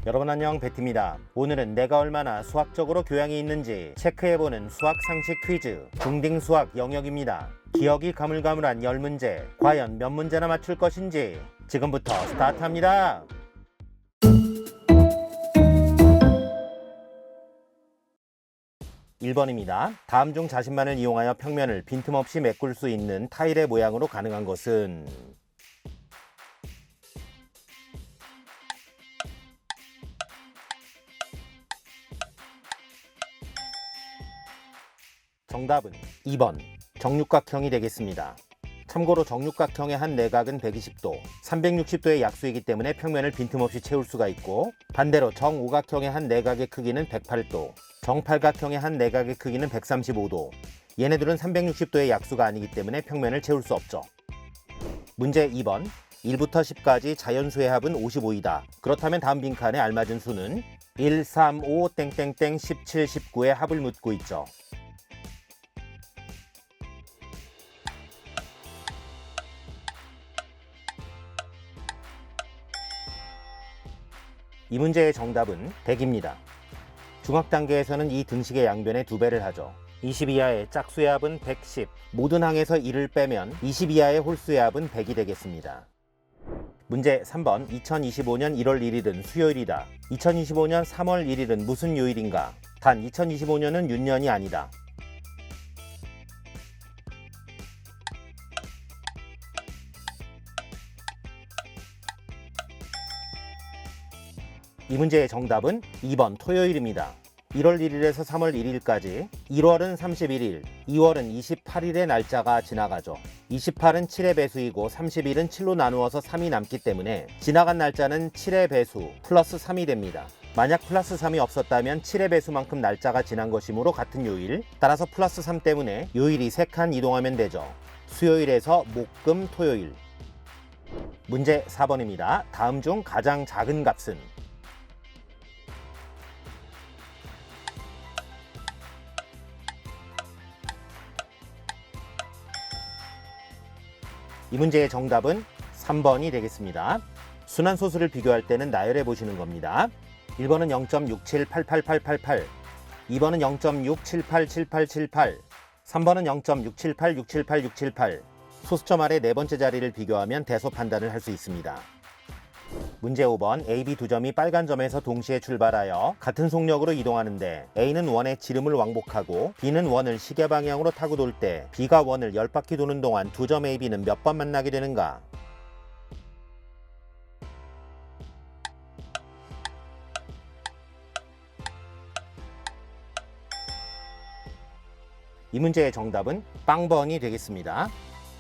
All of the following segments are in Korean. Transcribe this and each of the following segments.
여러분 안녕, 배트입니다. 오늘은 내가 얼마나 수학적으로 교양이 있는지 체크해보는 수학 상식 퀴즈 중딩 수학 영역입니다. 기억이 가물가물한 10문제, 과연 몇 문제나 맞출 것인지 지금부터 스타트합니다. 1번입니다. 다음 중 자신만을 이용하여 평면을 빈틈없이 메꿀 수 있는 타일의 모양으로 가능한 것은? 정답은 2번 정육각형이 되겠습니다. 참고로 정육각형의 한 내각은 120도, 360도의 약수이기 때문에 평면을 빈틈없이 채울 수가 있고, 반대로 정오각형의 한 내각의 크기는 108도, 정팔각형의 한 내각의 크기는 135도, 얘네들은 360도의 약수가 아니기 때문에 평면을 채울 수 없죠. 문제 2번 1부터 10까지 자연수의 합은 55이다. 그렇다면 다음 빈칸에 알맞은 수는 1, 3, 5, 땡땡땡 17, 19의 합을 묻고 있죠. 이 문제의 정답은 100입니다. 중학 단계에서는 이 등식의 양변의 2배를 하죠. 20 이하의 짝수의 합은 110, 모든 항에서 1을 빼면 20 이하의 홀수의 합은 100이 되겠습니다. 문제 3번 2025년 1월 1일은 수요일이다. 2025년 3월 1일은 무슨 요일인가? 단 2025년은 윤년이 아니다. 이 문제의 정답은 2번 토요일입니다. 1월 1일에서 3월 1일까지 1월은 31일, 2월은 28일의 날짜가 지나가죠. 28은 7의 배수이고 31은 7로 나누어서 3이 남기 때문에 지나간 날짜는 7의 배수 플러스 3이 됩니다. 만약 플러스 3이 없었다면 7의 배수만큼 날짜가 지난 것이므로 같은 요일, 따라서 플러스 3 때문에 요일이 3칸 이동하면 되죠. 수요일에서 목, 금, 토요일. 문제 4번입니다. 다음 중 가장 작은 값은? 이 문제의 정답은 3번이 되겠습니다. 순환소수를 비교할 때는 나열해 보시는 겁니다. 1번은 0.678888, 2번은 0.6787878, 3번은 0.678678678. 소수점 아래 네 번째 자리를 비교하면 대소 판단을 할 수 있습니다. 문제 5번 A, B 두 점이 빨간 점에서 동시에 출발하여 같은 속력으로 이동하는데 A는 원의 지름을 왕복하고 B는 원을 시계 방향으로 타고 돌 때 B가 원을 10바퀴 도는 동안 두 점 A, B는 몇 번 만나게 되는가? 이 문제의 정답은 빵번이 되겠습니다.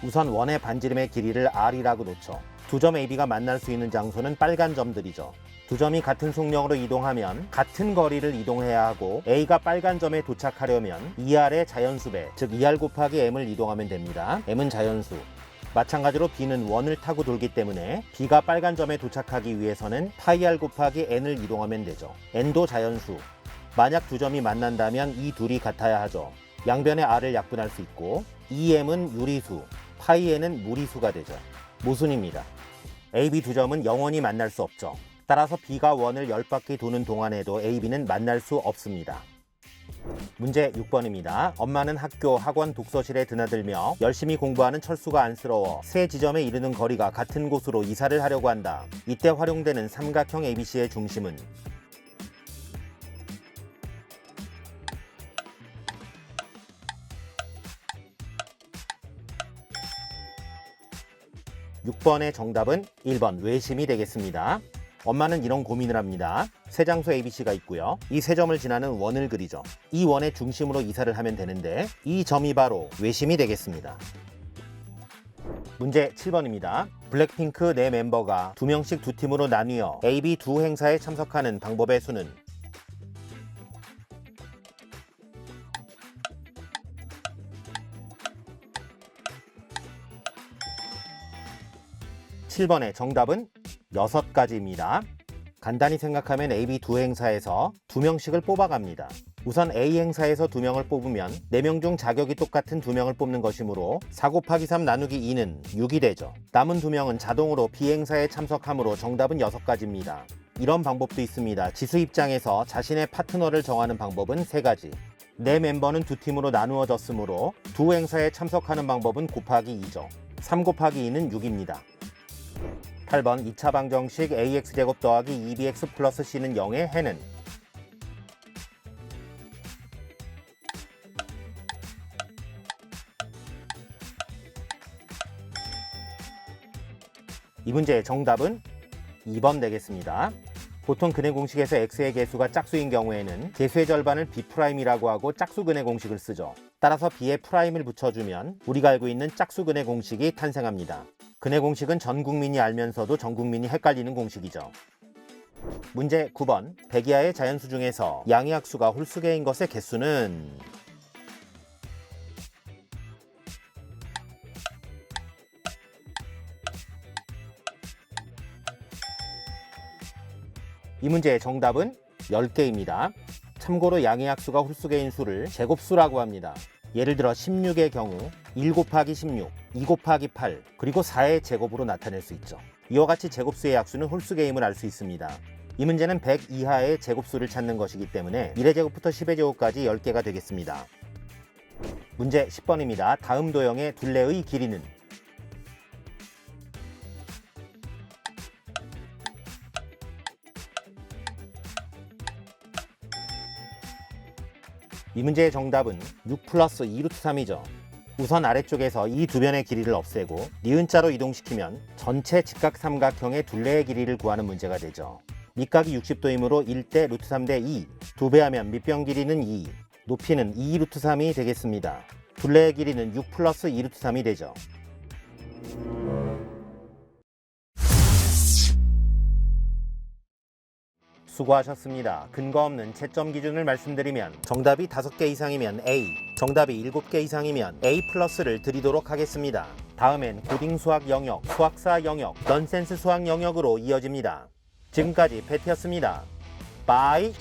우선 원의 반지름의 길이를 R이라고 놓죠. 두 점 AB가 만날 수 있는 장소는 빨간 점들이죠. 두 점이 같은 속력으로 이동하면 같은 거리를 이동해야 하고 A가 빨간 점에 도착하려면 2R의 자연수배, 즉 2R 곱하기 M을 이동하면 됩니다. M은 자연수. 마찬가지로 B는 원을 타고 돌기 때문에 B가 빨간 점에 도착하기 위해서는 파이 R 곱하기 N을 이동하면 되죠. N도 자연수. 만약 두 점이 만난다면 이 둘이 같아야 하죠. 양변의 R을 약분할 수 있고 2M은 유리수, 파이 N은 무리수가 되죠. 모순입니다. A, B 두 점은 영원히 만날 수 없죠. 따라서 B가 원을 10바퀴 도는 동안에도 A, B는 만날 수 없습니다. 문제 6번입니다. 엄마는 학교, 학원, 독서실에 드나들며 열심히 공부하는 철수가 안쓰러워 세 지점에 이르는 거리가 같은 곳으로 이사를 하려고 한다. 이때 활용되는 삼각형 ABC의 중심은? 6번의 정답은 1번 외심이 되겠습니다. 엄마는 이런 고민을 합니다. 세 장소 ABC가 있고요. 이 세 점을 지나는 원을 그리죠. 이 원의 중심으로 이사를 하면 되는데 이 점이 바로 외심이 되겠습니다. 문제 7번입니다. 블랙핑크 4멤버가 2명씩 두 팀으로 나뉘어 A, B 두 행사에 참석하는 방법의 수는? 7번의 정답은 6가지입니다. 간단히 생각하면 AB 두 행사에서 2명씩을 뽑아갑니다. 우선 A 행사에서 2명을 뽑으면 4명 중 자격이 똑같은 2명을 뽑는 것이므로 4 곱하기 3 나누기 2는 6이 되죠. 남은 2명은 자동으로 B 행사에 참석하므로 정답은 6가지입니다. 이런 방법도 있습니다. 지수 입장에서 자신의 파트너를 정하는 방법은 3가지. 내 멤버는 2팀으로 나누어졌으므로 두 행사에 참석하는 방법은 곱하기 2죠. 3 곱하기 2는 6입니다. 8번 2차 방정식 ax제곱 더하기 2bx 플러스 c는 0의 해는 이 문제의 정답은 2번 되겠습니다. 보통 근의 공식에서 x의 개수가 짝수인 경우에는 개수의 절반을 b'이라고 하고 짝수근의 공식을 쓰죠. 따라서 b에 프라임을 붙여주면 우리가 알고 있는 짝수근의 공식이 탄생합니다. 근의 공식은 전 국민이 알면서도 전 국민이 헷갈리는 공식이죠. 문제 9번. 100 이하의 자연수 중에서 양의 약수가 홀수개인 것의 개수는 이 문제의 정답은 10개입니다. 참고로 양의 약수가 홀수개인 수를 제곱수라고 합니다. 예를 들어 16의 경우 1 곱하기 16, 2 곱하기 8, 그리고 4의 제곱으로 나타낼 수 있죠. 이와 같이 제곱수의 약수는 홀수개임을 알 수 있습니다. 이 문제는 100 이하의 제곱수를 찾는 것이기 때문에 1의 제곱부터 10의 제곱까지 10개가 되겠습니다. 문제 10번입니다. 다음 도형의 둘레의 길이는 이 문제의 정답은 6 플러스 2루트 3이죠. 우선 아래쪽에서 이 두 변의 길이를 없애고 니은자로 이동시키면 전체 직각삼각형의 둘레의 길이를 구하는 문제가 되죠. 밑각이 60도이므로 1대 루트 3대 2, 2배 하면 밑변 길이는 2, 높이는 2 루트 3이 되겠습니다. 둘레의 길이는 6 플러스 2 루트 3이 되죠. 수고하셨습니다. 근거 없는 채점 기준을 말씀드리면 정답이 5개 이상이면 A, 정답이 7개 이상이면 A 플러스를 드리도록 하겠습니다. 다음엔 고딩 수학 영역, 수학사 영역, 넌센스 수학 영역으로 이어집니다. 지금까지 패티였습니다. 바이.